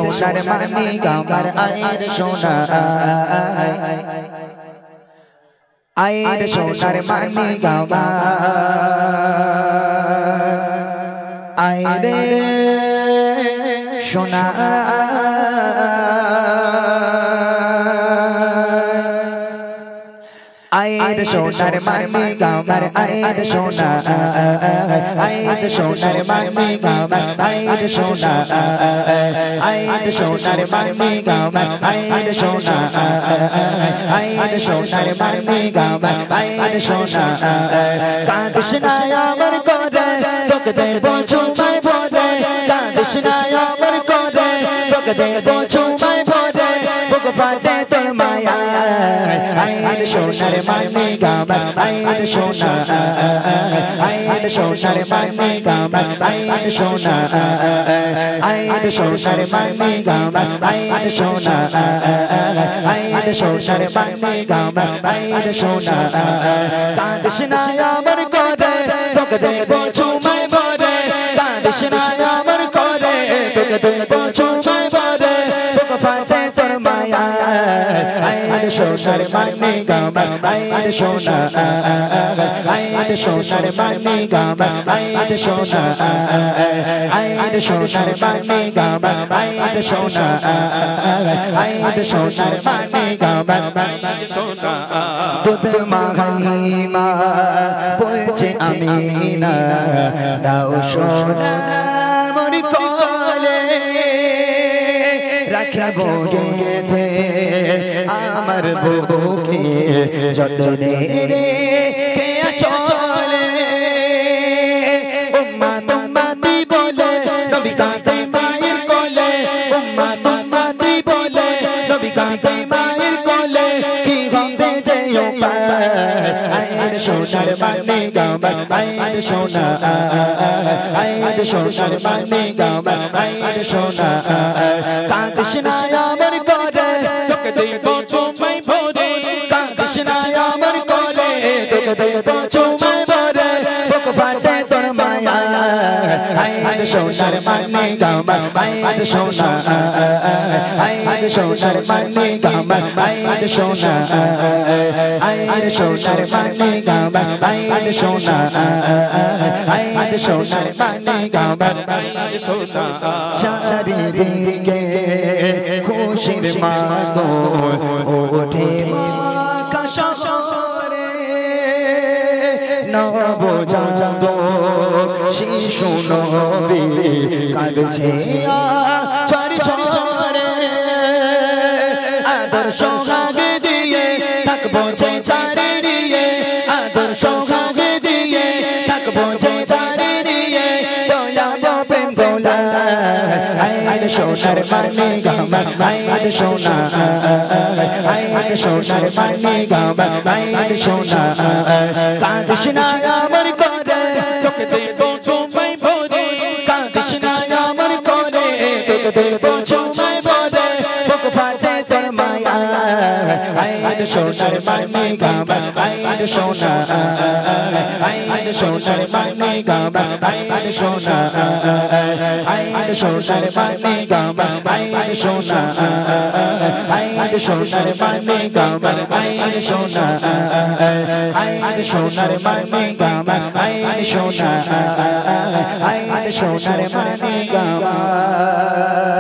সোনার মানি গামার আয়ের সোনা আয়ের সোনার মানি গামার আয়ের সোনা আয়ের সোনার মানি গামার আয়ের সোনা আয়ের সোনার মানি গামার আয়ের সোনা আয়ের সোনার মানি গামার আয়ের সোনা আয়ের সোনার মানি গামার আয়ের সোনা কাঁদিস না আমার করে তোকে দেব ঝুমাই ভরে কাঁদিস না আমার করে তোকে দেব ঝুমাই ভরে বুক ফাটে তোর মায়া আয়ের সোনার মানি গামার আয়ের সোনা আয়ের সোনার মানি গামার আয়ের সোনা আয়ের সোনার মানি গামার আয়ের সোনা আয়ের সোনার মানি গামার আয়ের সোনা কাঁদিস না আমার করে তোকে দেব ঝুমাই ভরে কাঁদিস না আমার করে তোকে দেব ঝুমাই ভরে বুক ফাটে তোর মায়া আয়ের সোনার মানি গামার আয়ের সোনা আয়ের সোনার মানি গামার আয়ের সোনা আয়ের সোনার মানি গামার আয়ের সোনা আয়ের সোনার মানি গামার আয়ের সোনা দুধ মাখানি মা বলছে আমিনা দাও সোনা মোর কোলে রাখবো রে আমার বুকে যতনে কে চলে উম্মা তুম্মাতি বলে নবী কাঁদে মায়ের কোলে উম্মা তুম্মাতি বলে নবী কাঁদে মায়ের কোলে কি হবে যে আয়ের সোনার মানি গামার আয়ের সোনা আয়ের সোনার মানি গামার আয়ের সোনা কাঁদিস না আমার করে তোকে দেব ঝুমাই ভরে কাঁদিস না আমার করে তোকে দেব ঝুমাই ভরে বুক ফাটে তোর মায়া আয়ের সোনার মানি গামার আয়ের সোনা আয়ের সোনার মানি গামার আয়ের সোনা আয়ের সোনার মানি গামার আয়ের সোনা আয়ের সোনার মানি গামার আয়ের সোনা চারিদিকে খুশির মাদল ওঠে আকাশে নবজাত শিশু নবী কাঁদছে ছড় ছড়ে আদর্শ আগে দিয়ে থাকবো যে চারিয়ে আদর্শ আগে দিয়ে থাকবো যে চারিয়ে দোলাবো প্রেম দোলা আয়ের সোনার মানি গামার আয়ের সোনা আয়ের সোনার মানি গামার আয়ের সোনা কাঁদিস না আমার করে তোকে দেব ঝুমাই ভরে কাঁদিস না আমার করে তোকে দেব ঝুমাই ভরে বুক ফাটে তোর মায়া আয়ের সোনার মানি গামার আয়ের সোনা আয়ের সোনার মানি গামার আয়ের সোনা আয়ের সোনার মানি গামার আয়ের সোনা আয়ের সোনার মানি গামার আয়ের সোনা আয়ের সোনার মানি গামার আয়ের সোনা আয়ের সোনার মানি গামার